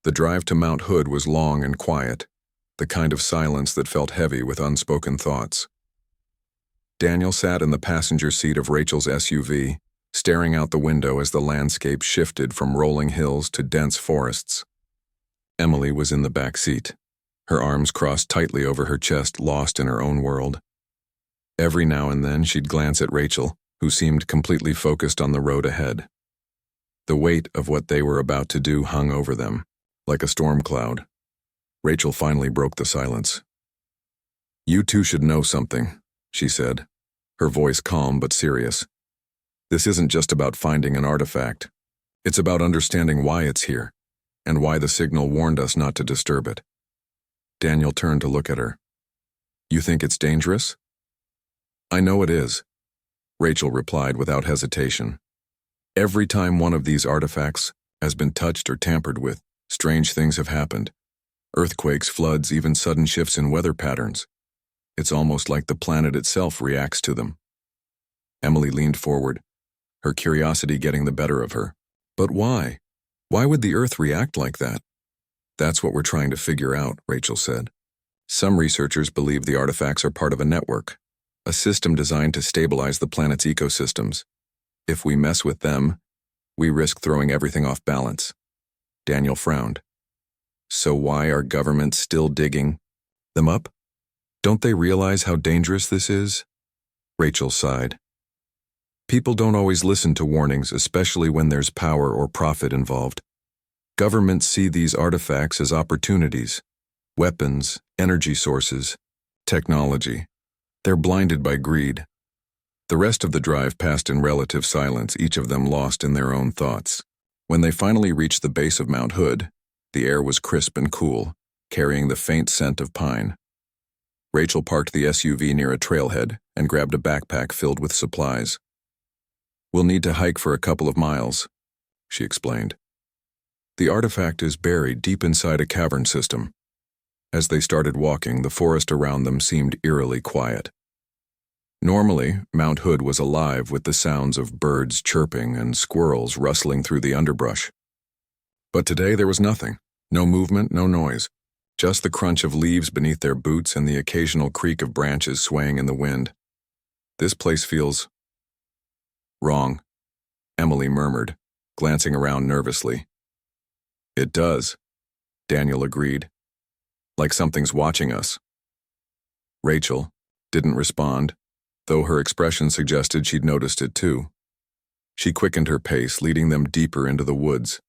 The drive to Mount Hood was long and quiet, the kind of silence that felt heavy with unspoken thoughts. Daniel sat in the passenger seat of Rachel's SUV, staring out the window as the landscape shifted from rolling hills to dense forests. Emily was in the back seat, her arms crossed tightly over her chest, lost in her own world. Every now and then she'd glance at Rachel, who seemed completely focused on the road ahead. The weight of what they were about to do hung over them, like a storm cloud. Rachel finally broke the silence. "You two should know something," she said, her voice calm but serious. "This isn't just about finding an artifact. It's about understanding why it's here, and why the signal warned us not to disturb it." Daniel turned to look at her. "You think it's dangerous?" "I know it is," Rachel replied without hesitation. "Every time one of these artifacts has been touched or tampered with, strange things have happened. Earthquakes, floods, even sudden shifts in weather patterns. It's almost like the planet itself reacts to them." Emily leaned forward, her curiosity getting the better of her. "But why? Why would the Earth react like that?" "That's what we're trying to figure out," Rachel said. "Some researchers believe the artifacts are part of a network, a system designed to stabilize the planet's ecosystems. If we mess with them, we risk throwing everything off balance." Daniel frowned. "So why are governments still digging them up? Don't they realize how dangerous this is?" Rachel sighed. "People don't always listen to warnings, especially when there's power or profit involved. Governments see these artifacts as opportunities, weapons, energy sources, technology. They're blinded by greed." The rest of the drive passed in relative silence, each of them lost in their own thoughts. When they finally reached the base of Mount Hood, the air was crisp and cool, carrying the faint scent of pine. Rachel parked the SUV near a trailhead and grabbed a backpack filled with supplies. "We'll need to hike for a couple of miles," she explained. "The artifact is buried deep inside a cavern system." As they started walking, the forest around them seemed eerily quiet. Normally, Mount Hood was alive with the sounds of birds chirping and squirrels rustling through the underbrush. But today there was nothing. No movement, no noise. Just the crunch of leaves beneath their boots and the occasional creak of branches swaying in the wind. "This place feels wrong," Emily murmured, glancing around nervously. "It does," Daniel agreed. "Like something's watching us." Rachel didn't respond, though her expression suggested she'd noticed it too. She quickened her pace, leading them deeper into the woods.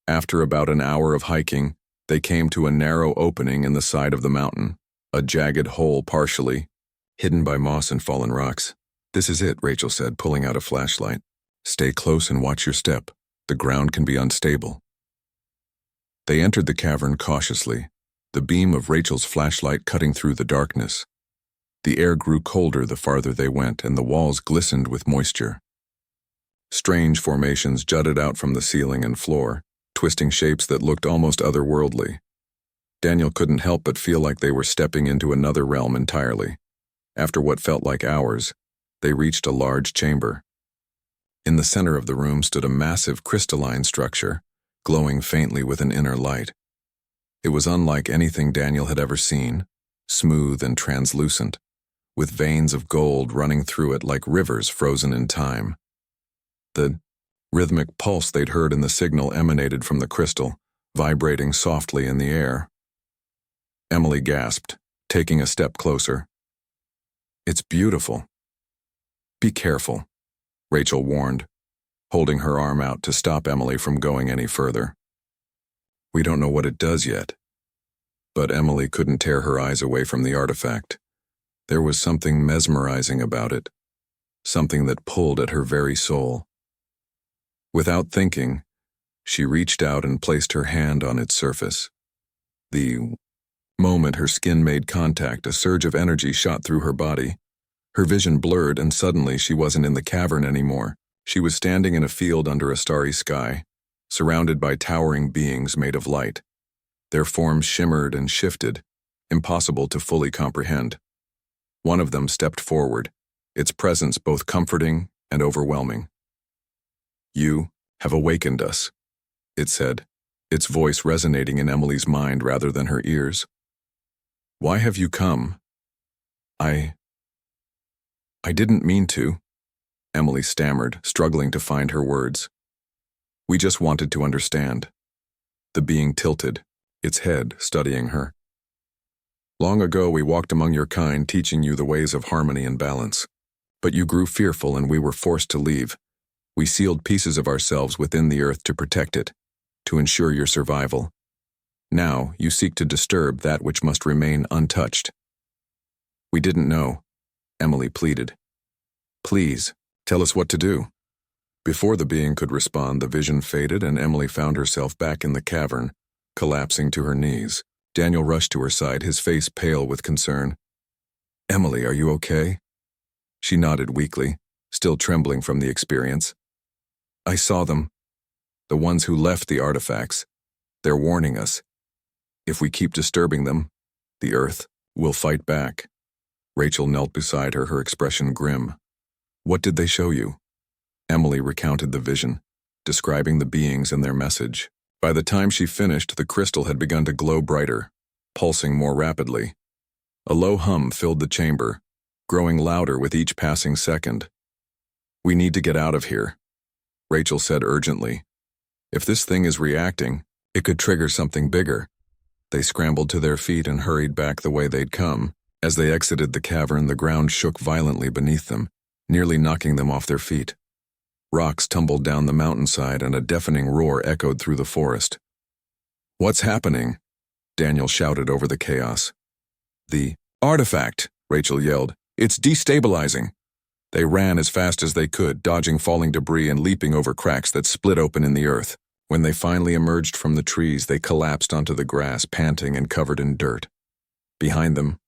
After about an hour of hiking, they came to a narrow opening in the side of the mountain, a jagged hole partially hidden by moss and fallen rocks. "This is it," Rachel said, pulling out a flashlight. "Stay close and watch your step. The ground can be unstable." They entered the cavern cautiously, the beam of Rachel's flashlight cutting through the darkness. The air grew colder the farther they went, and the walls glistened with moisture. Strange formations jutted out from the ceiling and floor, twisting shapes that looked almost otherworldly. Daniel couldn't help but feel like they were stepping into another realm entirely. After what felt like hours, they reached a large chamber. In the center of the room stood a massive crystalline structure, glowing faintly with an inner light. It was unlike anything Daniel had ever seen, smooth and translucent, with veins of gold running through it like rivers frozen in time. The rhythmic pulse they'd heard in the signal emanated from the crystal, vibrating softly in the air. Emily gasped, taking a step closer. "It's beautiful." "Be careful," Rachel warned, holding her arm out to stop Emily from going any further. "We don't know what it does yet." But Emily couldn't tear her eyes away from the artifact. There was something mesmerizing about it, something that pulled at her very soul. Without thinking, she reached out and placed her hand on its surface. The moment her skin made contact, a surge of energy shot through her body. Her vision blurred, and suddenly she wasn't in the cavern anymore. She was standing in a field under a starry sky, surrounded by towering beings made of light. Their forms shimmered and shifted, impossible to fully comprehend. One of them stepped forward, its presence both comforting and overwhelming. "You have awakened us," it said, its voice resonating in Emily's mind rather than her ears. "Why have you come?" I didn't mean to," Emily stammered, struggling to find her words. "We just wanted to understand." The being tilted, its head studying her. "Long ago we walked among your kind, teaching you the ways of harmony and balance. But you grew fearful and we were forced to leave. We sealed pieces of ourselves within the earth to protect it, to ensure your survival. Now you seek to disturb that which must remain untouched." "We didn't know," Emily pleaded. "Please, tell us what to do." Before the being could respond, the vision faded and Emily found herself back in the cavern, collapsing to her knees. Daniel rushed to her side, his face pale with concern. "Emily, are you okay?" She nodded weakly, still trembling from the experience. "I saw them. The ones who left the artifacts. They're warning us. If we keep disturbing them, the Earth will fight back." Rachel knelt beside her, her expression grim. "What did they show you?" Emily recounted the vision, describing the beings and their message. By the time she finished, the crystal had begun to glow brighter, pulsing more rapidly. A low hum filled the chamber, growing louder with each passing second. "We need to get out of here," Rachel said urgently. "If this thing is reacting, it could trigger something bigger." They scrambled to their feet and hurried back the way they'd come. As they exited the cavern, the ground shook violently beneath them, nearly knocking them off their feet. Rocks tumbled down the mountainside and a deafening roar echoed through the forest. "What's happening?" Daniel shouted over the chaos. "The artifact," Rachel yelled. "It's destabilizing." They ran as fast as they could, dodging falling debris and leaping over cracks that split open in the earth. When they finally emerged from the trees, they collapsed onto the grass, panting and covered in dirt. Behind them,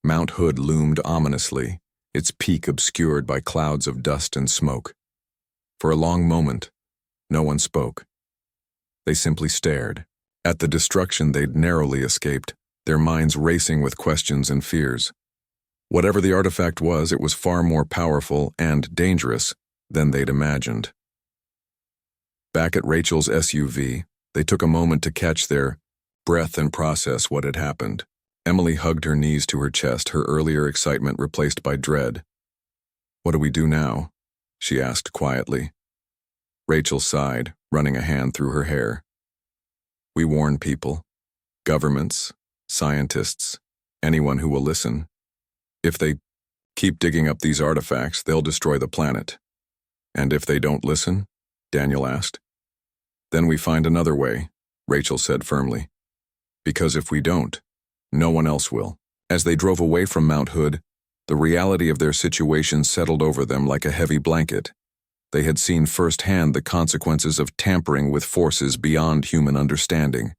Mount Hood loomed ominously, its peak obscured by clouds of dust and smoke. For a long moment, no one spoke. They simply stared at the destruction they'd narrowly escaped, their minds racing with questions and fears. Whatever the artifact was, it was far more powerful and dangerous than they'd imagined. Back at Rachel's SUV, they took a moment to catch their breath and process what had happened. Emily hugged her knees to her chest, her earlier excitement replaced by dread. "What do we do now?" she asked quietly. Rachel sighed, running a hand through her hair. "We warn people, governments, scientists, anyone who will listen. If they keep digging up these artifacts, they'll destroy the planet. And if they don't listen?" Daniel asked. "Then we find another way," Rachel said firmly. "Because if we don't, no one else will." As they drove away from Mount Hood, the reality of their situation settled over them like a heavy blanket. They had seen firsthand the consequences of tampering with forces beyond human understanding.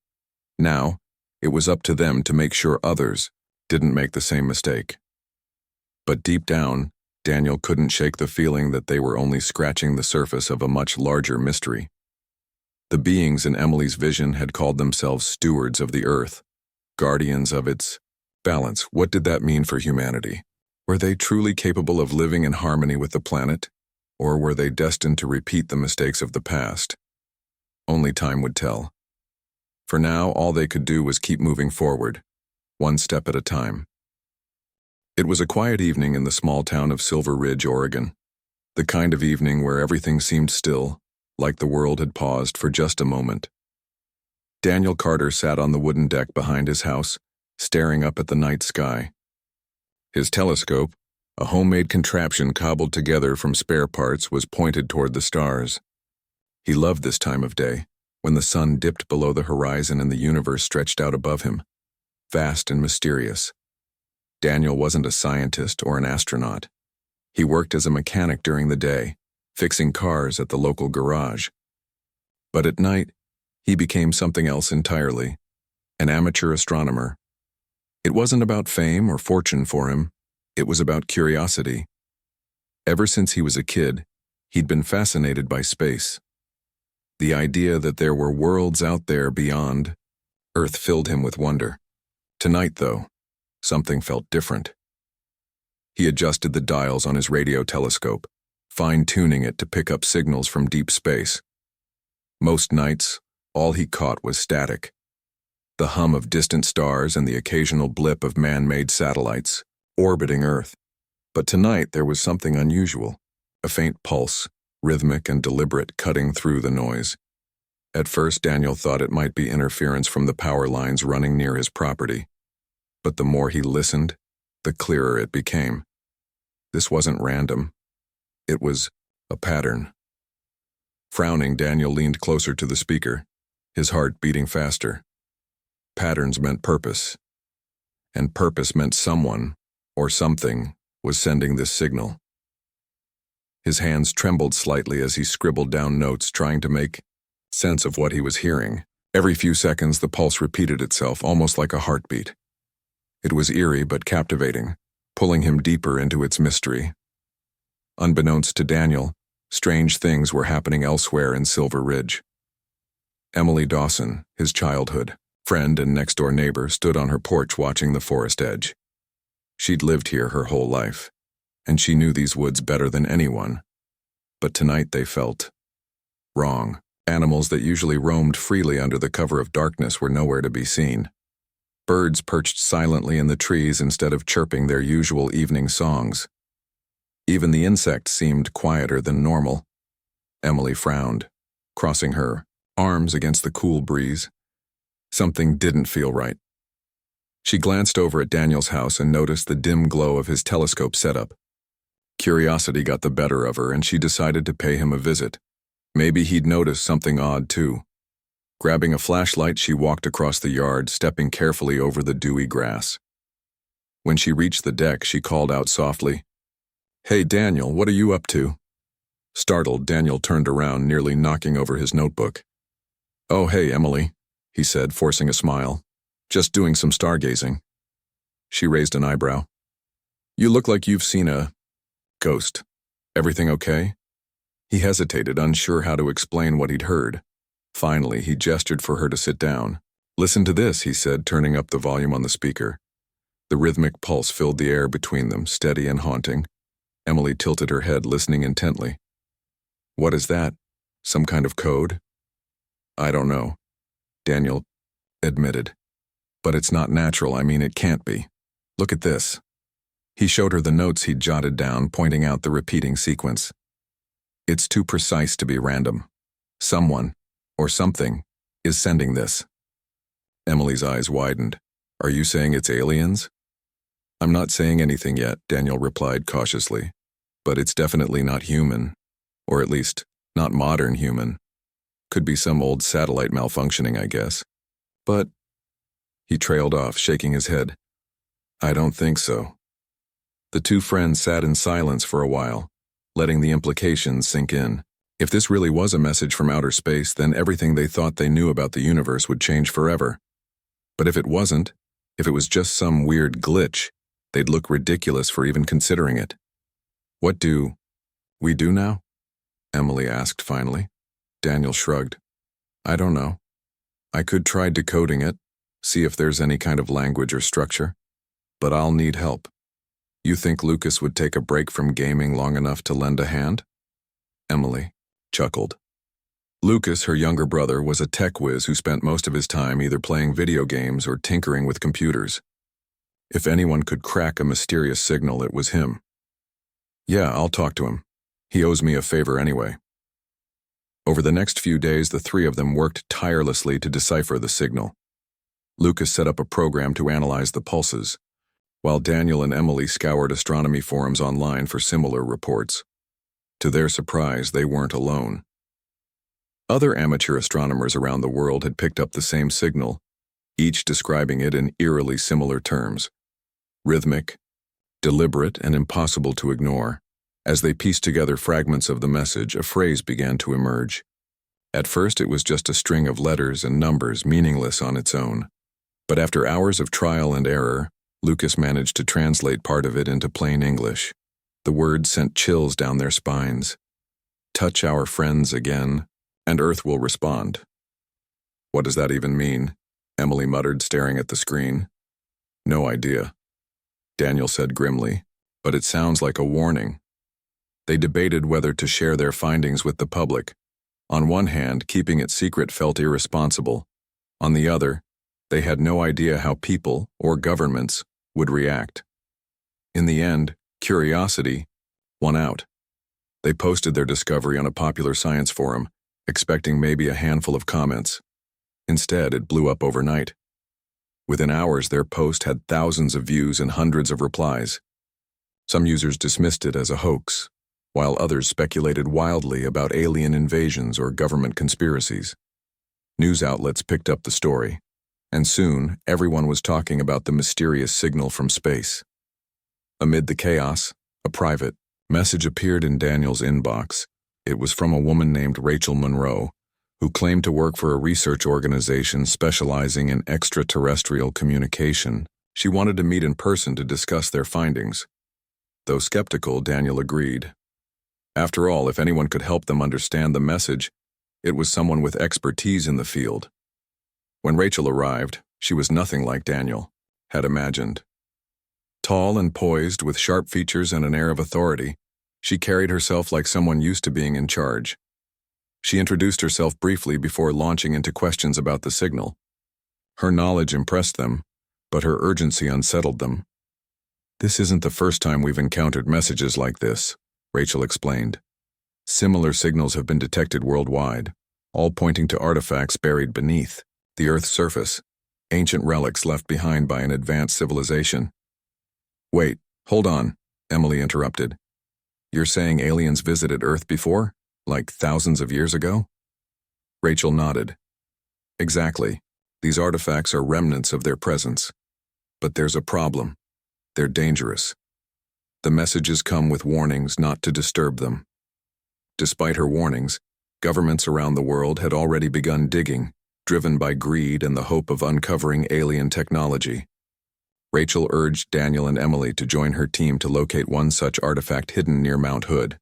Now, it was up to them to make sure others didn't make the same mistake. But deep down, Daniel couldn't shake the feeling that they were only scratching the surface of a much larger mystery. The beings in Emily's vision had called themselves stewards of the earth, guardians of its balance. What did that mean for humanity? Were they truly capable of living in harmony with the planet, or were they destined to repeat the mistakes of the past? Only time would tell. For now, all they could do was keep moving forward, one step at a time. It was a quiet evening in the small town of Silver Ridge, Oregon. The kind of evening where everything seemed still, like the world had paused for just a moment. Daniel Carter sat on the wooden deck behind his house, staring up at the night sky. His telescope, a homemade contraption cobbled together from spare parts, was pointed toward the stars. He loved this time of day, when the sun dipped below the horizon and the universe stretched out above him, vast and mysterious. Daniel wasn't a scientist or an astronaut. He worked as a mechanic during the day, fixing cars at the local garage. But at night, he became something else entirely, an amateur astronomer. It wasn't about fame or fortune for him, it was about curiosity. Ever since he was a kid, he'd been fascinated by space. The idea that there were worlds out there beyond Earth filled him with wonder. Tonight, though, something felt different. He adjusted the dials on his radio telescope, fine-tuning it to pick up signals from deep space. Most nights, All he caught was static, the hum of distant stars and the occasional blip of man-made satellites orbiting Earth. But tonight there was something unusual, a faint pulse, rhythmic and deliberate, cutting through the noise. At first, Daniel thought it might be interference from the power lines running near his property. But the more he listened, the clearer it became. This wasn't random. It was a pattern. Frowning, Daniel leaned closer to the speaker, his heart beating faster. Patterns meant purpose, and purpose meant someone, or something, was sending this signal. His hands trembled slightly as he scribbled down notes, trying to make sense of what he was hearing. Every few seconds, the pulse repeated itself, almost like a heartbeat. It was eerie but captivating, pulling him deeper into its mystery. Unbeknownst to Daniel, strange things were happening elsewhere in Silver Ridge. Emily Dawson, his childhood friend and next-door neighbor, stood on her porch watching the forest edge. She'd lived here her whole life, and she knew these woods better than anyone. But tonight they felt wrong. Animals that usually roamed freely under the cover of darkness were nowhere to be seen. Birds perched silently in the trees instead of chirping their usual evening songs. Even the insects seemed quieter than normal. Emily frowned, crossing her arms against the cool breeze. Something didn't feel right. She glanced over at Daniel's house and noticed the dim glow of his telescope setup. Curiosity got the better of her, and she decided to pay him a visit. Maybe he'd noticed something odd, too. Grabbing a flashlight, she walked across the yard, stepping carefully over the dewy grass. When she reached the deck, she called out softly, "Hey, Daniel, what are you up to?" Startled, Daniel turned around, nearly knocking over his notebook. "Oh, hey, Emily," he said, forcing a smile. "Just doing some stargazing." She raised an eyebrow. "You look like you've seen a ghost. Everything okay?" He hesitated, unsure how to explain what he'd heard. Finally, he gestured for her to sit down. "Listen to this," he said, turning up the volume on the speaker. The rhythmic pulse filled the air between them, steady and haunting. Emily tilted her head, listening intently. "What is that? Some kind of code?" "I don't know," Daniel admitted. "But it's not natural. I mean, it can't be. Look at this." He showed her the notes he'd jotted down, pointing out the repeating sequence. "It's too precise to be random. Someone, or something, is sending this." Emily's eyes widened. "Are you saying it's aliens?" "I'm not saying anything yet," Daniel replied cautiously. "But it's definitely not human. Or at least, not modern human. Could be some old satellite malfunctioning, I guess. But..." He trailed off, shaking his head. "I don't think so." The two friends sat in silence for a while, letting the implications sink in. If this really was a message from outer space, then everything they thought they knew about the universe would change forever. But if it wasn't, if it was just some weird glitch, they'd look ridiculous for even considering it. "What do we do now?" Emily asked finally. Daniel shrugged. "I don't know. I could try decoding it, see if there's any kind of language or structure. But I'll need help. You think Lucas would take a break from gaming long enough to lend a hand?" Emily chuckled. Lucas, her younger brother, was a tech whiz who spent most of his time either playing video games or tinkering with computers. If anyone could crack a mysterious signal, it was him. "Yeah, I'll talk to him. He owes me a favor anyway." Over the next few days, the three of them worked tirelessly to decipher the signal. Lucas set up a program to analyze the pulses, while Daniel and Emily scoured astronomy forums online for similar reports. To their surprise, they weren't alone. Other amateur astronomers around the world had picked up the same signal, each describing it in eerily similar terms: rhythmic, deliberate, and impossible to ignore. As they pieced together fragments of the message, a phrase began to emerge. At first, it was just a string of letters and numbers, meaningless on its own. But after hours of trial and error, Lucas managed to translate part of it into plain English. The words sent chills down their spines. "Touch our friends again, and Earth will respond." "What does that even mean?" Emily muttered, staring at the screen. "No idea," Daniel said grimly, "but it sounds like a warning." They debated whether to share their findings with the public, On one hand, keeping it secret felt irresponsible. On the other, they had no idea how people, or governments, would react. In the end, curiosity won out. They posted their discovery on a popular science forum, expecting maybe a handful of comments. Instead, it blew up overnight. Within hours, their post had thousands of views and hundreds of replies. Some users dismissed it as a hoax, while others speculated wildly about alien invasions or government conspiracies. News outlets picked up the story, and soon everyone was talking about the mysterious signal from space. Amid the chaos, a private message appeared in Daniel's inbox. It was from a woman named Rachel Monroe, who claimed to work for a research organization specializing in extraterrestrial communication. She wanted to meet in person to discuss their findings. Though skeptical, Daniel agreed. After all, if anyone could help them understand the message, it was someone with expertise in the field. When Rachel arrived, she was nothing like Daniel had imagined. Tall and poised, with sharp features and an air of authority, she carried herself like someone used to being in charge. She introduced herself briefly before launching into questions about the signal. Her knowledge impressed them, but her urgency unsettled them. "This isn't the first time we've encountered messages like this," Rachel explained. "Similar signals have been detected worldwide, all pointing to artifacts buried beneath the Earth's surface, ancient relics left behind by an advanced civilization." "Wait, hold on," Emily interrupted. "You're saying aliens visited Earth before? Like thousands of years ago?" Rachel nodded. "Exactly. These artifacts are remnants of their presence. But there's a problem. They're dangerous. The messages come with warnings not to disturb them." Despite her warnings, governments around the world had already begun digging, driven by greed and the hope of uncovering alien technology. Rachel urged Daniel and Emily to join her team to locate one such artifact hidden near Mount Hood.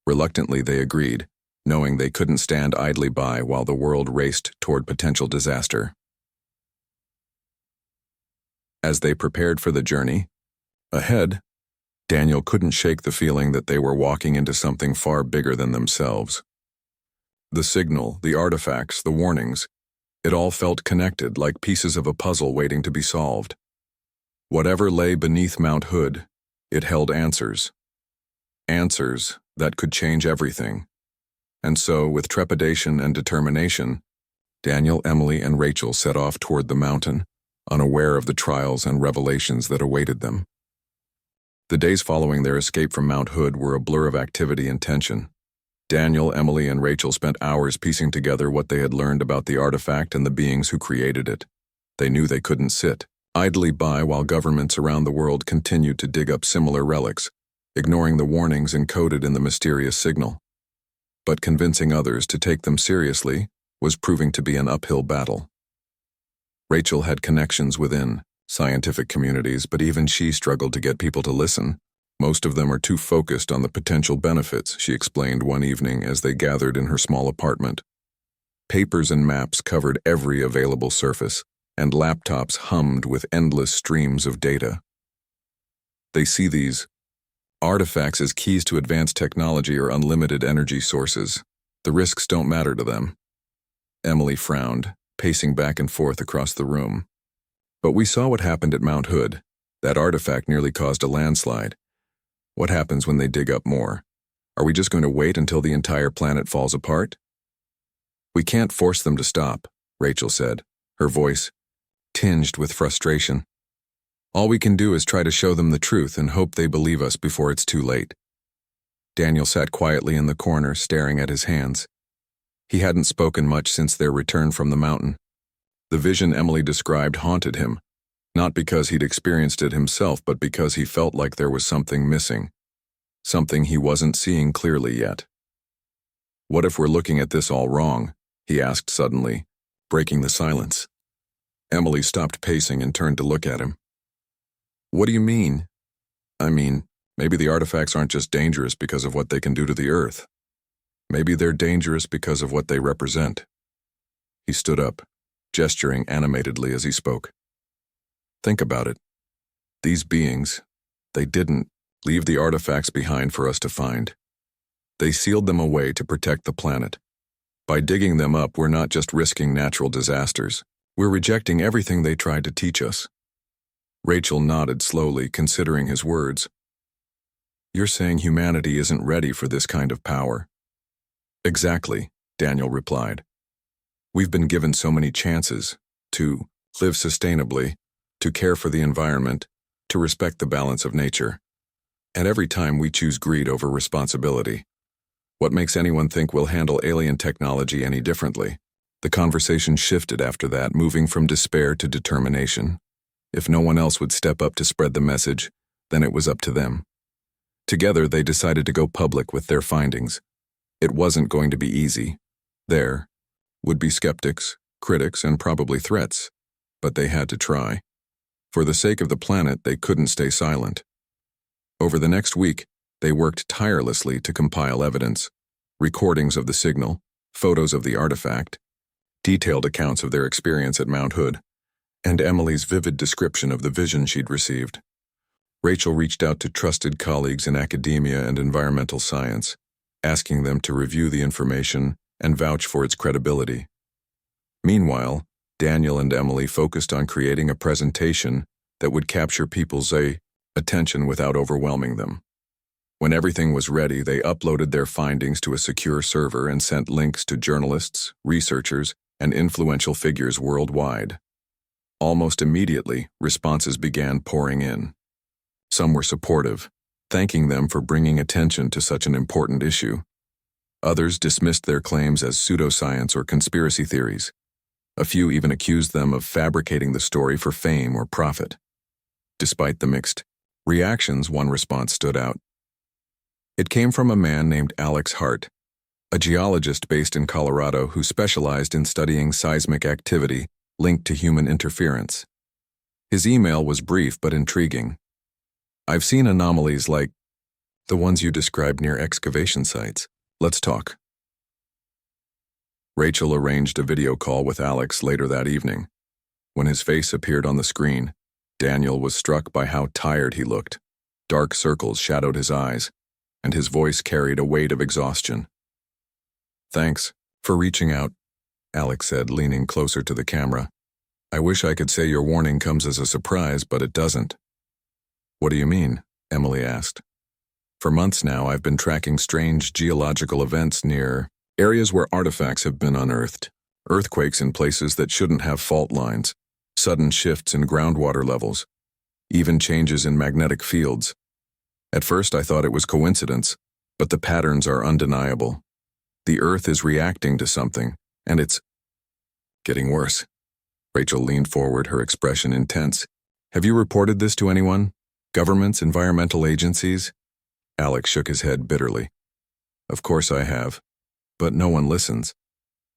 Reluctantly, they agreed, knowing they couldn't stand idly by while the world raced toward potential disaster. As they prepared for the journey, ahead, Daniel couldn't shake the feeling that they were walking into something far bigger than themselves. The signal, the artifacts, the warnings, it all felt connected, like pieces of a puzzle waiting to be solved. Whatever lay beneath Mount Hood, it held answers. Answers that could change everything. And so, with trepidation and determination, Daniel, Emily, and Rachel set off toward the mountain, unaware of the trials and revelations that awaited them. The days following their escape from Mount Hood were a blur of activity and tension. Daniel, Emily, and Rachel spent hours piecing together what they had learned about the artifact and the beings who created it. They knew they couldn't sit idly by while governments around the world continued to dig up similar relics, ignoring the warnings encoded in the mysterious signal. But convincing others to take them seriously was proving to be an uphill battle. Rachel had connections within scientific communities, but even she struggled to get people to listen. "Most of them are too focused on the potential benefits," she explained one evening as they gathered in her small apartment. Papers and maps covered every available surface, and laptops hummed with endless streams of data. "They see these artifacts as keys to advanced technology or unlimited energy sources. The risks don't matter to them." Emily frowned, pacing back and forth across the room. "But we saw what happened at Mount Hood. That artifact nearly caused a landslide. What happens when they dig up more? Are we just going to wait until the entire planet falls apart?" "We can't force them to stop," Rachel said, her voice tinged with frustration. "All we can do is try to show them the truth and hope they believe us before it's too late." Daniel sat quietly in the corner, staring at his hands. He hadn't spoken much since their return from the mountain. The vision Emily described haunted him, not because he'd experienced it himself, but because he felt like there was something missing, something he wasn't seeing clearly yet. "What if we're looking at this all wrong?" he asked suddenly, breaking the silence. Emily stopped pacing and turned to look at him. "What do you mean?" "I mean, maybe the artifacts aren't just dangerous because of what they can do to the Earth. Maybe they're dangerous because of what they represent." He stood up, gesturing animatedly as he spoke. "Think about it. These beings, they didn't leave the artifacts behind for us to find. They sealed them away to protect the planet. By digging them up, we're not just risking natural disasters. We're rejecting everything they tried to teach us. Rachel nodded slowly, considering his words. You're saying humanity isn't ready for this kind of power? Exactly, Daniel replied. We've been given so many chances to live sustainably, to care for the environment, to respect the balance of nature. And every time we choose greed over responsibility. What makes anyone think we'll handle alien technology any differently? The conversation shifted after that, moving from despair to determination. If no one else would step up to spread the message, then it was up to them. Together, they decided to go public with their findings. It wasn't going to be easy. There would be skeptics, critics, and probably threats, but they had to try. For the sake of the planet, they couldn't stay silent. Over the next week, they worked tirelessly to compile evidence, recordings of the signal, photos of the artifact, detailed accounts of their experience at Mount Hood, and Emily's vivid description of the vision she'd received. Rachel reached out to trusted colleagues in academia and environmental science, asking them to review the information and vouch for its credibility. Meanwhile, Daniel and Emily focused on creating a presentation that would capture people's attention without overwhelming them. When everything was ready, they uploaded their findings to a secure server and sent links to journalists, researchers, and influential figures worldwide. Almost immediately, responses began pouring in. Some were supportive, thanking them for bringing attention to such an important issue. Others dismissed their claims as pseudoscience or conspiracy theories. A few even accused them of fabricating the story for fame or profit. Despite the mixed reactions, one response stood out. It came from a man named Alex Hart, a geologist based in Colorado who specialized in studying seismic activity linked to human interference. His email was brief but intriguing. I've seen anomalies like the ones you described near excavation sites. Let's talk. Rachel arranged a video call with Alex later that evening. When his face appeared on the screen, Daniel was struck by how tired he looked. Dark circles shadowed his eyes, and his voice carried a weight of exhaustion. Thanks for reaching out, Alex said, leaning closer to the camera. I wish I could say your warning comes as a surprise, but it doesn't. What do you mean? Emily asked. For months now, I've been tracking strange geological events near areas where artifacts have been unearthed, earthquakes in places that shouldn't have fault lines, sudden shifts in groundwater levels, even changes in magnetic fields. At first, I thought it was coincidence, but the patterns are undeniable. The Earth is reacting to something, and it's getting worse. Rachel leaned forward, her expression intense. Have you reported this to anyone? Governments, environmental agencies? Alex shook his head bitterly. Of course I have, but no one listens.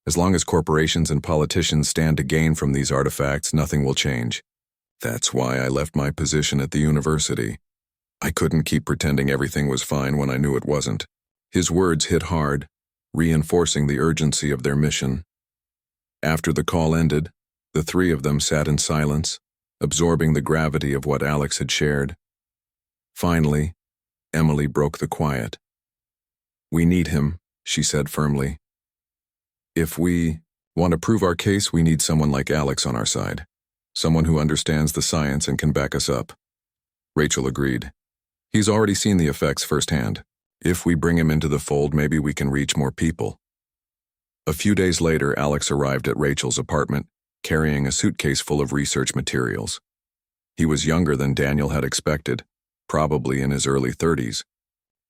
As long as corporations and politicians stand to gain from these artifacts, nothing will change. That's why I left my position at the university. I couldn't keep pretending everything was fine when I knew it wasn't. His words hit hard, reinforcing the urgency of their mission. After the call ended, the three of them sat in silence, absorbing the gravity of what Alex had shared. Finally, Emily broke the quiet. We need him, she said firmly. If we want to prove our case, we need someone like Alex on our side. Someone who understands the science and can back us up. Rachel agreed. He's already seen the effects firsthand. If we bring him into the fold, maybe we can reach more people. A few days later, Alex arrived at Rachel's apartment, carrying a suitcase full of research materials. He was younger than Daniel had expected, probably in his early 30s,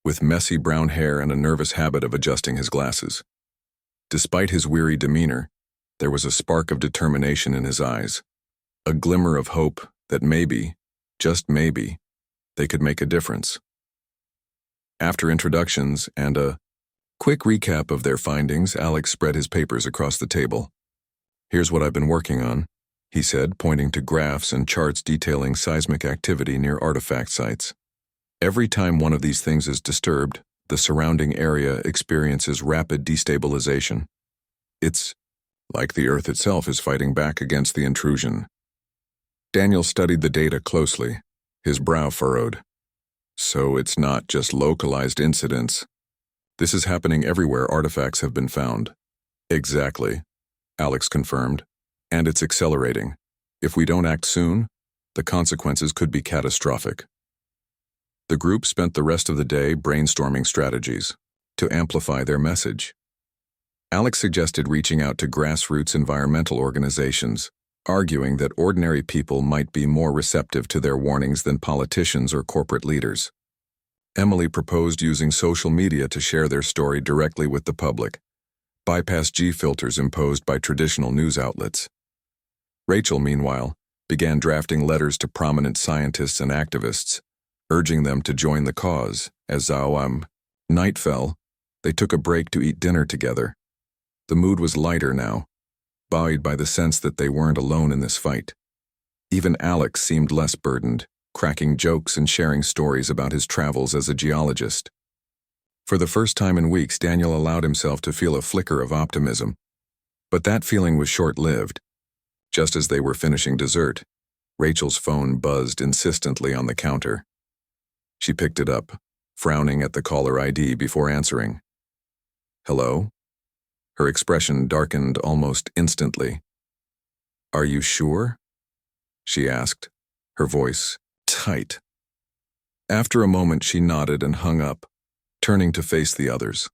with messy brown hair and a nervous habit of adjusting his glasses. Despite his weary demeanor, there was a spark of determination in his eyes, a glimmer of hope that maybe, just maybe, they could make a difference. After introductions and a quick recap of their findings, Alex spread his papers across the table. Here's what I've been working on, he said, pointing to graphs and charts detailing seismic activity near artifact sites. Every time one of these things is disturbed, the surrounding area experiences rapid destabilization. It's like the Earth itself is fighting back against the intrusion. Daniel studied the data closely, his brow furrowed. So it's not just localized incidents. This is happening everywhere artifacts have been found. Exactly, Alex confirmed. And it's accelerating. If we don't act soon, the consequences could be catastrophic. The group spent the rest of the day brainstorming strategies to amplify their message. Alex suggested reaching out to grassroots environmental organizations, arguing that ordinary people might be more receptive to their warnings than politicians or corporate leaders. Emily proposed using social media to share their story directly with the public, bypass G-filters imposed by traditional news outlets. Rachel, meanwhile, began drafting letters to prominent scientists and activists, urging them to join the cause. As night fell, they took a break to eat dinner together. The mood was lighter now, buoyed by the sense that they weren't alone in this fight. Even Alex seemed less burdened, cracking jokes and sharing stories about his travels as a geologist. For the first time in weeks, Daniel allowed himself to feel a flicker of optimism. But that feeling was short-lived. Just as they were finishing dessert, Rachel's phone buzzed insistently on the counter. She picked it up, frowning at the caller ID before answering. "Hello?" Her expression darkened almost instantly. "Are you sure?" she asked, her voice tight. After a moment, she nodded and hung up, turning to face the others.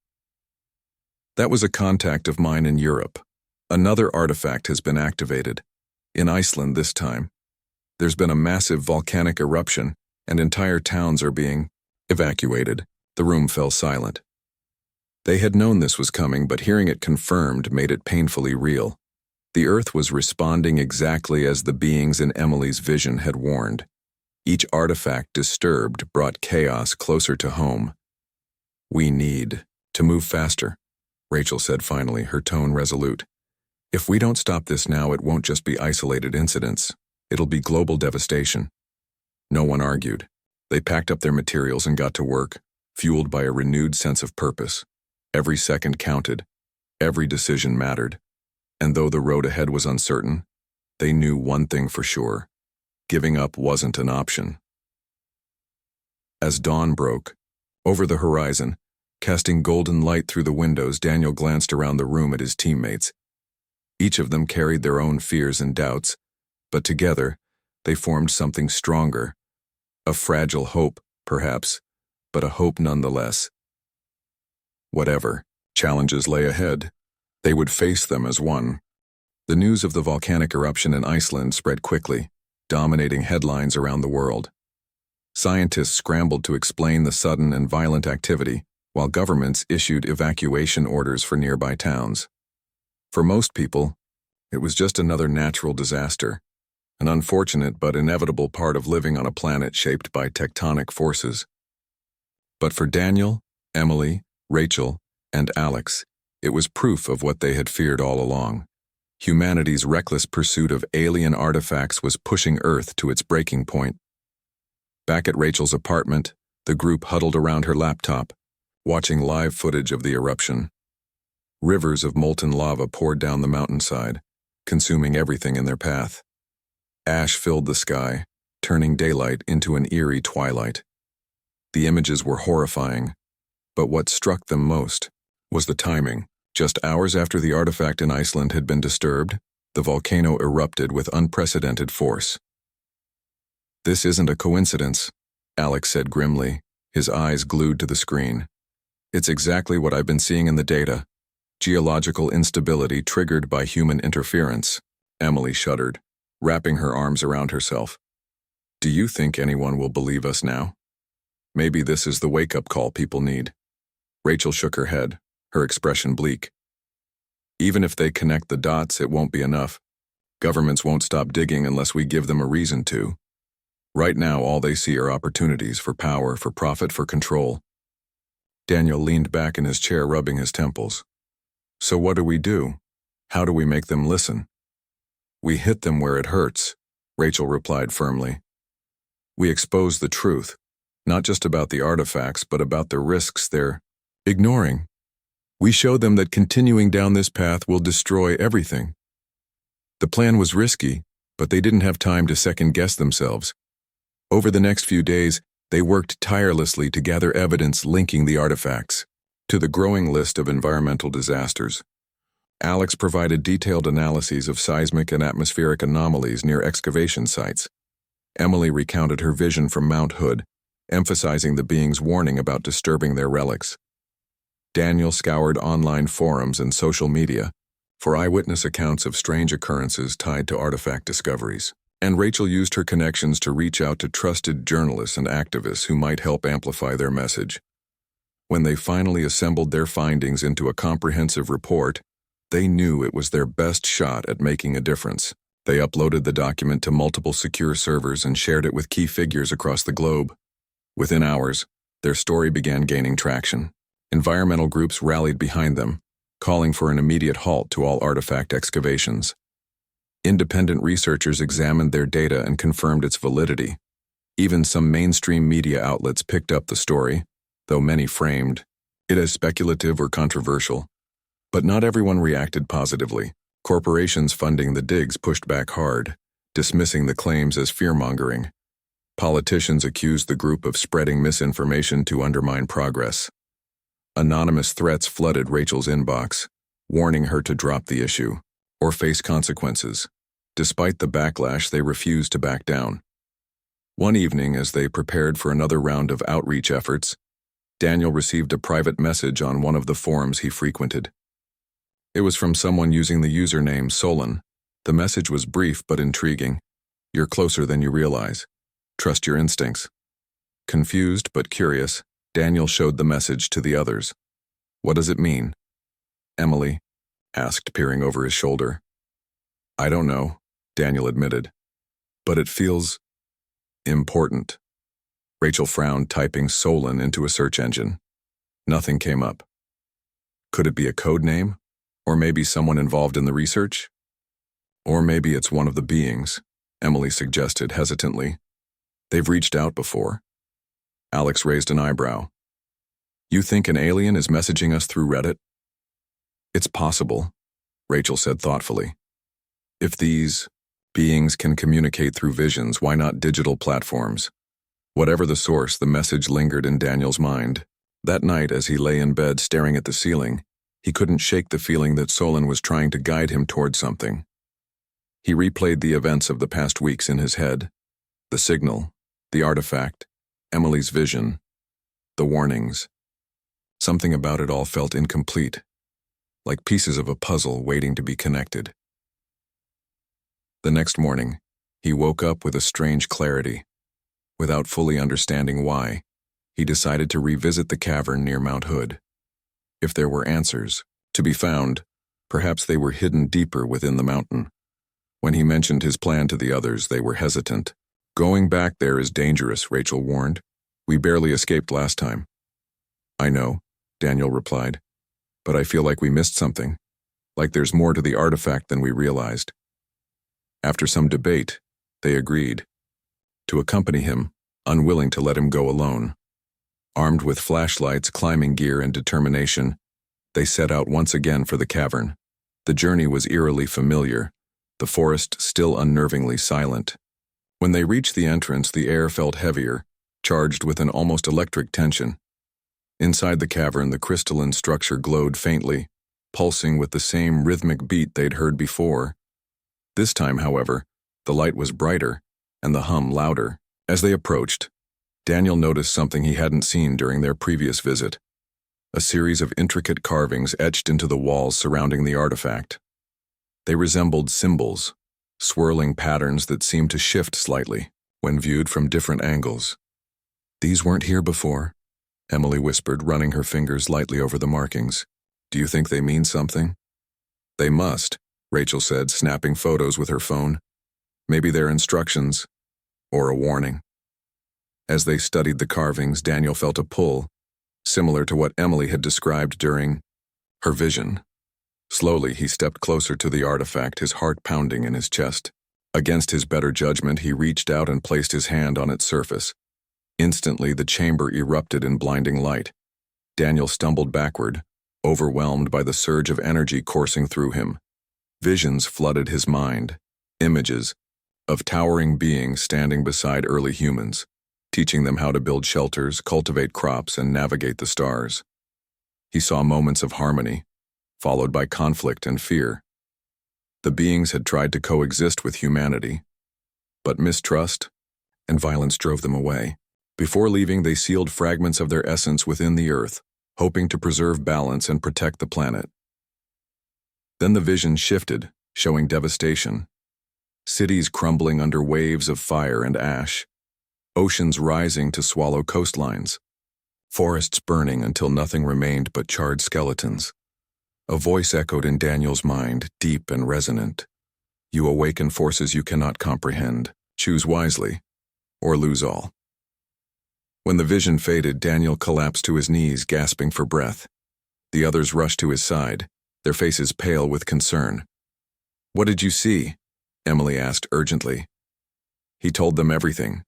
"That was a contact of mine in Europe. Another artifact has been activated. In Iceland this time. There's been a massive volcanic eruption, and entire towns are being evacuated." The room fell silent. They had known this was coming, but hearing it confirmed made it painfully real. The Earth was responding exactly as the beings in Emily's vision had warned. Each artifact disturbed brought chaos closer to home. "We need to move faster," Rachel said finally, her tone resolute. "If we don't stop this now, it won't just be isolated incidents. It'll be global devastation." No one argued. They packed up their materials and got to work, fueled by a renewed sense of purpose. Every second counted. Every decision mattered. And though the road ahead was uncertain, they knew one thing for sure. Giving up wasn't an option. As dawn broke, over the horizon, casting golden light through the windows, Daniel glanced around the room at his teammates. Each of them carried their own fears and doubts, but together, they formed something stronger. A fragile hope, perhaps, but a hope nonetheless. Whatever challenges lay ahead, they would face them as one. The news of the volcanic eruption in Iceland spread quickly, dominating headlines around the world. Scientists scrambled to explain the sudden and violent activity, while governments issued evacuation orders for nearby towns. For most people, it was just another natural disaster, an unfortunate but inevitable part of living on a planet shaped by tectonic forces. But for Daniel, Emily, Rachel, and Alex, it was proof of what they had feared all along. Humanity's reckless pursuit of alien artifacts was pushing Earth to its breaking point. Back at Rachel's apartment, the group huddled around her laptop, watching live footage of the eruption. Rivers of molten lava poured down the mountainside, consuming everything in their path. Ash filled the sky, turning daylight into an eerie twilight. The images were horrifying, but what struck them most was the timing. Just hours after the artifact in Iceland had been disturbed, the volcano erupted with unprecedented force. "This isn't a coincidence," Alex said grimly, his eyes glued to the screen. "It's exactly what I've been seeing in the data. Geological instability triggered by human interference." Emily shuddered, wrapping her arms around herself. "Do you think anyone will believe us now? Maybe this is the wake-up call people need." Rachel shook her head, her expression bleak. "Even if they connect the dots, it won't be enough. Governments won't stop digging unless we give them a reason to. Right now, all they see are opportunities for power, for profit, for control." Daniel leaned back in his chair, rubbing his temples. "So what do we do? How do we make them listen?" "We hit them where it hurts," Rachel replied firmly. "We expose the truth, not just about the artifacts, but about the risks they're ignoring. We show them that continuing down this path will destroy everything. The plan was risky, but they didn't have time to second-guess themselves. Over the next few days, they worked tirelessly to gather evidence linking the artifacts to the growing list of environmental disasters. Alex provided detailed analyses of seismic and atmospheric anomalies near excavation sites. Emily recounted her vision from Mount Hood, emphasizing the being's warning about disturbing their relics. Daniel scoured online forums and social media for eyewitness accounts of strange occurrences tied to artifact discoveries. And Rachel used her connections to reach out to trusted journalists and activists who might help amplify their message. When they finally assembled their findings into a comprehensive report, they knew it was their best shot at making a difference. They uploaded the document to multiple secure servers and shared it with key figures across the globe. Within hours, their story began gaining traction. Environmental groups rallied behind them, calling for an immediate halt to all artifact excavations. Independent researchers examined their data and confirmed its validity. Even some mainstream media outlets picked up the story, though many framed it as speculative or controversial. But not everyone reacted positively. Corporations funding the digs pushed back hard, dismissing the claims as fear-mongering. Politicians accused the group of spreading misinformation to undermine progress. Anonymous threats flooded Rachel's inbox, warning her to drop the issue or face consequences. Despite the backlash, they refused to back down. One evening, as they prepared for another round of outreach efforts, Daniel received a private message on one of the forums he frequented. It was from someone using the username Solon. The message was brief but intriguing. "You're closer than you realize. Trust your instincts." Confused but curious, Daniel showed the message to the others. "What does it mean?" Emily asked, peering over his shoulder. "I don't know," Daniel admitted. "But it feels important." Rachel frowned, typing Solon into a search engine. Nothing came up. Could it be a code name? Or maybe someone involved in the research? Or maybe it's one of the beings, Emily suggested hesitantly. "They've reached out before." Alex raised an eyebrow. "You think an alien is messaging us through Reddit?" "It's possible," Rachel said thoughtfully. "If these beings can communicate through visions, why not digital platforms?" Whatever the source, the message lingered in Daniel's mind. That night, as he lay in bed staring at the ceiling, he couldn't shake the feeling that Solon was trying to guide him toward something. He replayed the events of the past weeks in his head. The signal, the artifact, Emily's vision, the warnings. Something about it all felt incomplete, like pieces of a puzzle waiting to be connected. The next morning, he woke up with a strange clarity. Without fully understanding why, he decided to revisit the cavern near Mount Hood. If there were answers to be found, perhaps they were hidden deeper within the mountain. When he mentioned his plan to the others, they were hesitant. "Going back there is dangerous," Rachel warned. "We barely escaped last time." "I know," Daniel replied, "but I feel like we missed something, like there's more to the artifact than we realized." After some debate, they agreed to accompany him, unwilling to let him go alone. Armed with flashlights, climbing gear, and determination, they set out once again for the cavern. The journey was eerily familiar, the forest still unnervingly silent. When they reached the entrance, the air felt heavier, charged with an almost electric tension. Inside the cavern, the crystalline structure glowed faintly, pulsing with the same rhythmic beat they'd heard before. This time, however, the light was brighter, and the hum louder. As they approached, Daniel noticed something he hadn't seen during their previous visit. A series of intricate carvings etched into the walls surrounding the artifact. They resembled symbols, swirling patterns that seemed to shift slightly when viewed from different angles. "These weren't here before," Emily whispered, running her fingers lightly over the markings. "Do you think they mean something?" "They must," Rachel said, snapping photos with her phone. "Maybe they're instructions, or a warning." As they studied the carvings, Daniel felt a pull, similar to what Emily had described during her vision. Slowly, he stepped closer to the artifact, his heart pounding in his chest. Against his better judgment, he reached out and placed his hand on its surface. Instantly, the chamber erupted in blinding light. Daniel stumbled backward, overwhelmed by the surge of energy coursing through him. Visions flooded his mind, images of towering beings standing beside early humans, teaching them how to build shelters, cultivate crops, and navigate the stars. He saw moments of harmony, followed by conflict and fear. The beings had tried to coexist with humanity, but mistrust and violence drove them away. Before leaving, they sealed fragments of their essence within the earth, hoping to preserve balance and protect the planet. Then the vision shifted, showing devastation. Cities crumbling under waves of fire and ash, oceans rising to swallow coastlines, forests burning until nothing remained but charred skeletons. A voice echoed in Daniel's mind, deep and resonant. You awaken forces you cannot comprehend. Choose wisely, or lose all. When the vision faded, Daniel collapsed to his knees, gasping for breath. The others rushed to his side, their faces pale with concern. What did you see? Emily asked urgently. He told them everything.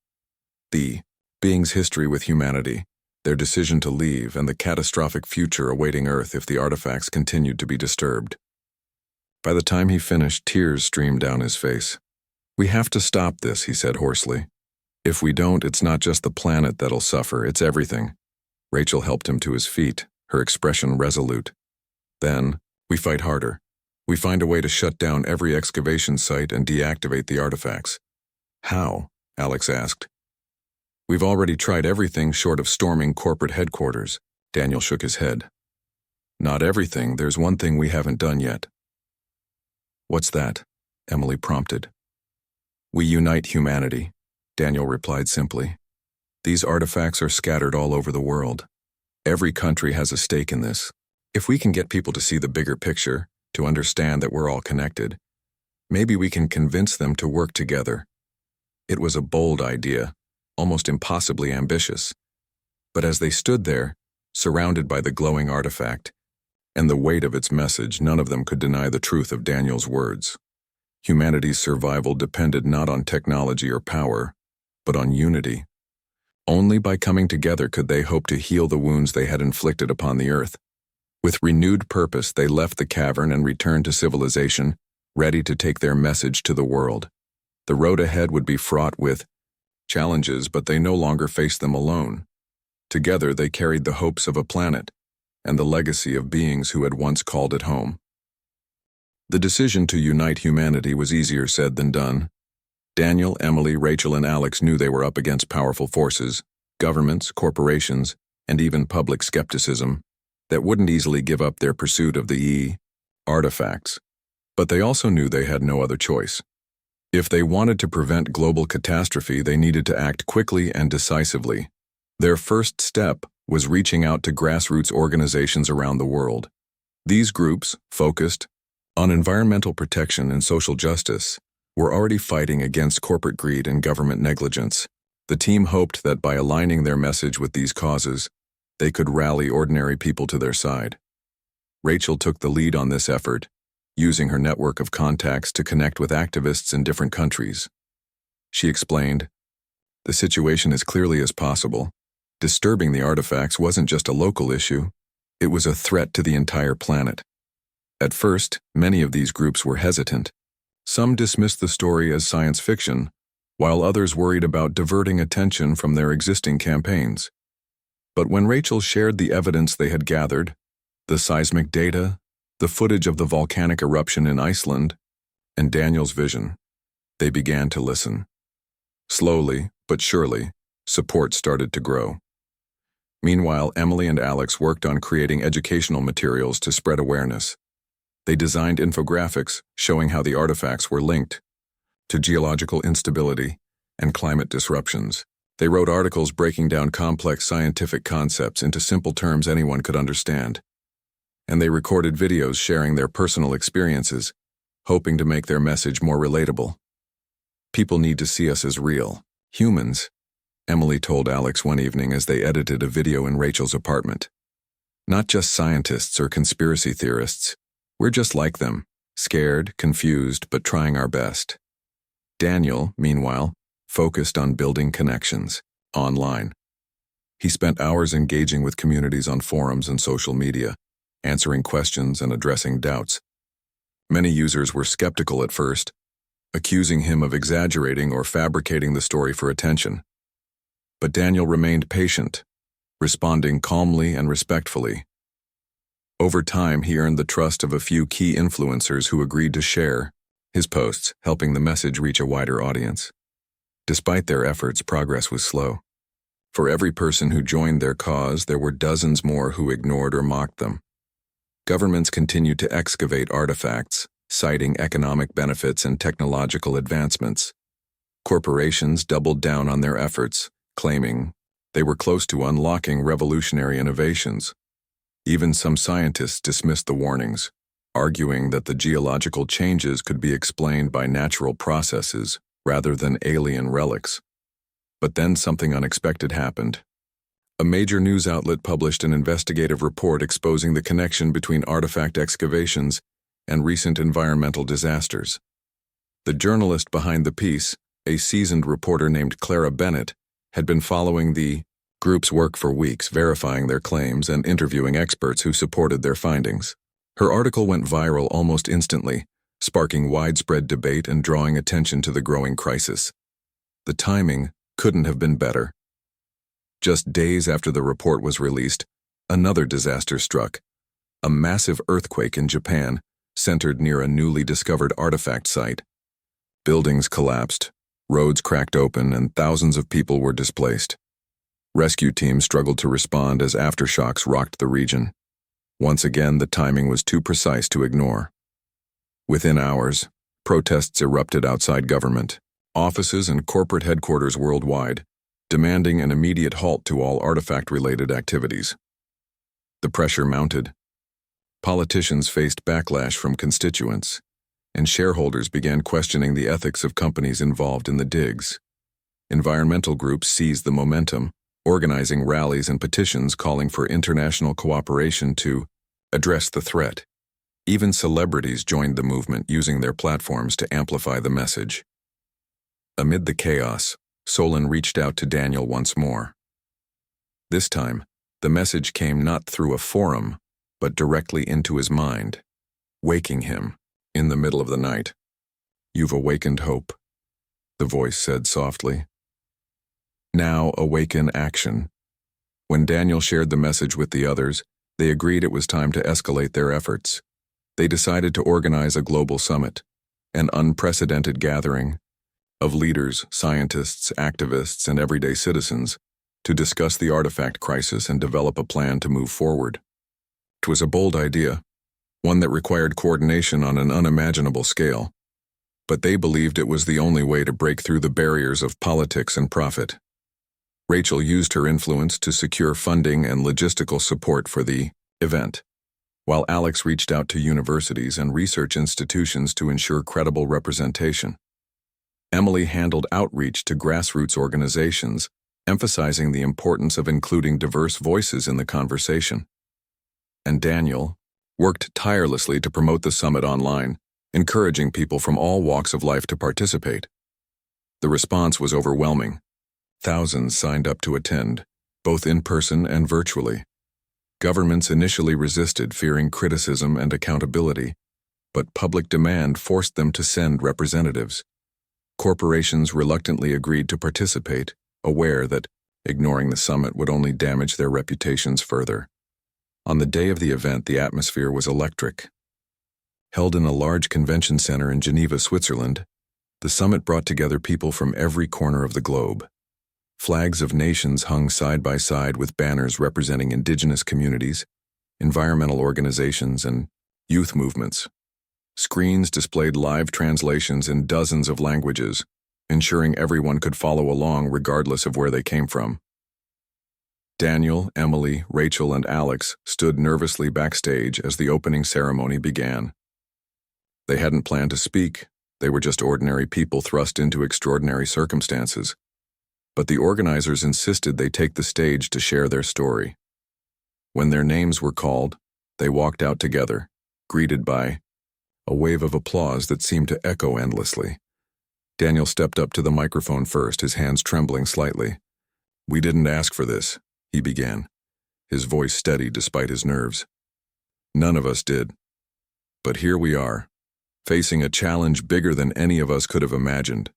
The being's history with humanity, their decision to leave, and the catastrophic future awaiting Earth if the artifacts continued to be disturbed. By the time he finished, tears streamed down his face. We have to stop this, he said hoarsely. If we don't, it's not just the planet that'll suffer, it's everything. Rachel helped him to his feet, her expression resolute. Then, we fight harder. We find a way to shut down every excavation site and deactivate the artifacts. How? Alex asked. We've already tried everything short of storming corporate headquarters. Daniel shook his head. Not everything, there's one thing we haven't done yet. What's that? Emily prompted. We unite humanity, Daniel replied simply. These artifacts are scattered all over the world. Every country has a stake in this. If we can get people to see the bigger picture, to understand that we're all connected, maybe we can convince them to work together. It was a bold idea, almost impossibly ambitious. But as they stood there, surrounded by the glowing artifact, and the weight of its message, none of them could deny the truth of Daniel's words. Humanity's survival depended not on technology or power, but on unity. Only by coming together could they hope to heal the wounds they had inflicted upon the earth. With renewed purpose, they left the cavern and returned to civilization, ready to take their message to the world. The road ahead would be fraught with challenges, but they no longer faced them alone. Together, they carried the hopes of a planet and the legacy of beings who had once called it home. The decision to unite humanity was easier said than done. Daniel, Emily, Rachel, and Alex knew they were up against powerful forces, governments, corporations, and even public skepticism, that wouldn't easily give up their pursuit of the artifacts. But they also knew they had no other choice. If they wanted to prevent global catastrophe, they needed to act quickly and decisively. Their first step was reaching out to grassroots organizations around the world. These groups, focused on environmental protection and social justice, were already fighting against corporate greed and government negligence. The team hoped that by aligning their message with these causes, they could rally ordinary people to their side. Rachel took the lead on this effort, using her network of contacts to connect with activists in different countries. She explained, "The situation is clearly as possible. Disturbing the artifacts wasn't just a local issue, it was a threat to the entire planet." At first, many of these groups were hesitant. Some dismissed the story as science fiction, while others worried about diverting attention from their existing campaigns. But when Rachel shared the evidence they had gathered, the seismic data, the footage of the volcanic eruption in Iceland, and Daniel's vision, they began to listen. Slowly, but surely, support started to grow. Meanwhile, Emily and Alex worked on creating educational materials to spread awareness. They designed infographics showing how the artifacts were linked to geological instability and climate disruptions. They wrote articles breaking down complex scientific concepts into simple terms anyone could understand. And they recorded videos sharing their personal experiences, hoping to make their message more relatable. People need to see us as real humans, Emily told Alex one evening as they edited a video in Rachel's apartment. Not just scientists or conspiracy theorists. We're just like them, scared, confused, but trying our best. Daniel, meanwhile, focused on building connections online. He spent hours engaging with communities on forums and social media, answering questions and addressing doubts. Many users were skeptical at first, accusing him of exaggerating or fabricating the story for attention. But Daniel remained patient, responding calmly and respectfully. Over time, he earned the trust of a few key influencers who agreed to share his posts, helping the message reach a wider audience. Despite their efforts, progress was slow. For every person who joined their cause, there were dozens more who ignored or mocked them. Governments continued to excavate artifacts, citing economic benefits and technological advancements. Corporations doubled down on their efforts, claiming they were close to unlocking revolutionary innovations. Even some scientists dismissed the warnings, arguing that the geological changes could be explained by natural processes rather than alien relics. But then something unexpected happened. A major news outlet published an investigative report exposing the connection between artifact excavations and recent environmental disasters. The journalist behind the piece, a seasoned reporter named Clara Bennett, had been following the group's work for weeks, verifying their claims and interviewing experts who supported their findings. Her article went viral almost instantly, sparking widespread debate and drawing attention to the growing crisis. The timing couldn't have been better. Just days after the report was released, another disaster struck. A massive earthquake in Japan, centered near a newly discovered artifact site. Buildings collapsed, roads cracked open, and thousands of people were displaced. Rescue teams struggled to respond as aftershocks rocked the region. Once again, the timing was too precise to ignore. Within hours, protests erupted outside government, offices and corporate headquarters worldwide, demanding an immediate halt to all artifact-related activities. The pressure mounted. Politicians faced backlash from constituents, and shareholders began questioning the ethics of companies involved in the digs. Environmental groups seized the momentum, organizing rallies and petitions calling for international cooperation to address the threat. Even celebrities joined the movement, using their platforms to amplify the message. Amid the chaos, Solon reached out to Daniel once more. This time, the message came not through a forum, but directly into his mind, waking him in the middle of the night. "You've awakened hope," the voice said softly. "Now awaken action." When Daniel shared the message with the others, they agreed it was time to escalate their efforts. They decided to organize a global summit, an unprecedented gathering of leaders, scientists, activists, and everyday citizens to discuss the artifact crisis and develop a plan to move forward. It was a bold idea, one that required coordination on an unimaginable scale, but they believed it was the only way to break through the barriers of politics and profit. Rachel used her influence to secure funding and logistical support for the event, while Alex reached out to universities and research institutions to ensure credible representation. Emily handled outreach to grassroots organizations, emphasizing the importance of including diverse voices in the conversation. And Daniel worked tirelessly to promote the summit online, encouraging people from all walks of life to participate. The response was overwhelming. Thousands signed up to attend, both in person and virtually. Governments initially resisted, fearing criticism and accountability, but public demand forced them to send representatives. Corporations reluctantly agreed to participate, aware that ignoring the summit would only damage their reputations further. On the day of the event, the atmosphere was electric. Held in a large convention center in Geneva, Switzerland, the summit brought together people from every corner of the globe. Flags of nations hung side by side with banners representing indigenous communities, environmental organizations, and youth movements. Screens displayed live translations in dozens of languages, ensuring everyone could follow along regardless of where they came from. Daniel, Emily, Rachel, and Alex stood nervously backstage as the opening ceremony began. They hadn't planned to speak, they were just ordinary people thrust into extraordinary circumstances. But the organizers insisted they take the stage to share their story. When their names were called, they walked out together, greeted by a wave of applause that seemed to echo endlessly. Daniel stepped up to the microphone first, his hands trembling slightly. "We didn't ask for this," he began, his voice steady despite his nerves. "None of us did. But here we are, facing a challenge bigger than any of us could have imagined.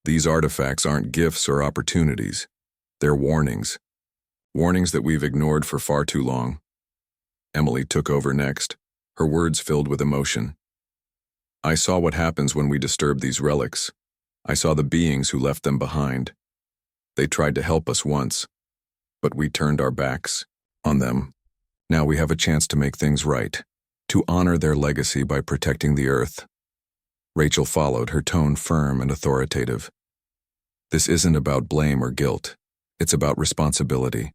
These artifacts aren't gifts or opportunities. They're warnings. Warnings that we've ignored for far too long. Emily took over next, her words filled with emotion. I saw what happens when we disturb these relics. I saw the beings who left them behind. They tried to help us once, but we turned our backs on them. Now we have a chance to make things right, to honor their legacy by protecting the Earth. Rachel followed, her tone firm and authoritative. This isn't about blame or guilt. It's about responsibility.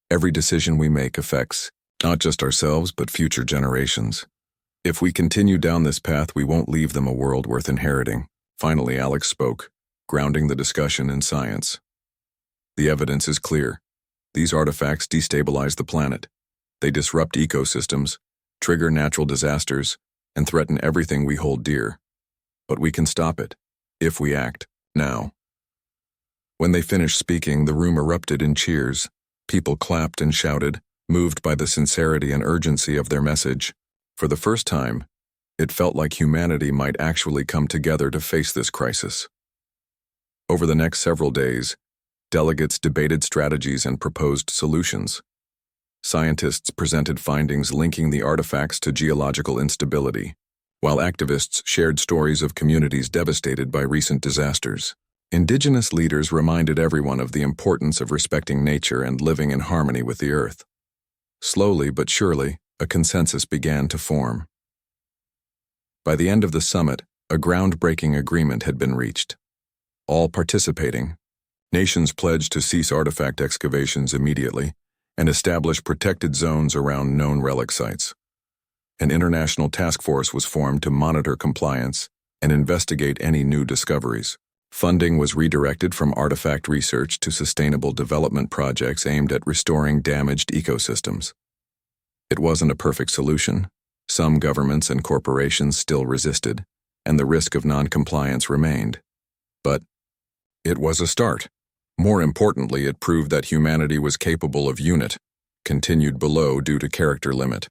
Every decision we make affects not just ourselves, but future generations. If we continue down this path, we won't leave them a world worth inheriting. Finally, Alex spoke, grounding the discussion in science. The evidence is clear. These artifacts destabilize the planet. They disrupt ecosystems, trigger natural disasters, and threaten everything we hold dear. But we can stop it, if we act, now. When they finished speaking, the room erupted in cheers. People clapped and shouted, moved by the sincerity and urgency of their message. For the first time, it felt like humanity might actually come together to face this crisis. Over the next several days, delegates debated strategies and proposed solutions. Scientists presented findings linking the artifacts to geological instability, while activists shared stories of communities devastated by recent disasters. Indigenous leaders reminded everyone of the importance of respecting nature and living in harmony with the Earth. Slowly but surely, a consensus began to form. By the end of the summit, a groundbreaking agreement had been reached. All participating nations pledged to cease artifact excavations immediately and establish protected zones around known relic sites. An international task force was formed to monitor compliance and investigate any new discoveries. Funding was redirected from artifact research to sustainable development projects aimed at restoring damaged ecosystems. It wasn't a perfect solution. Some governments and corporations still resisted, and the risk of non-compliance remained. But it was a start. More importantly, it proved that humanity was capable of unit, continued below due to character limit.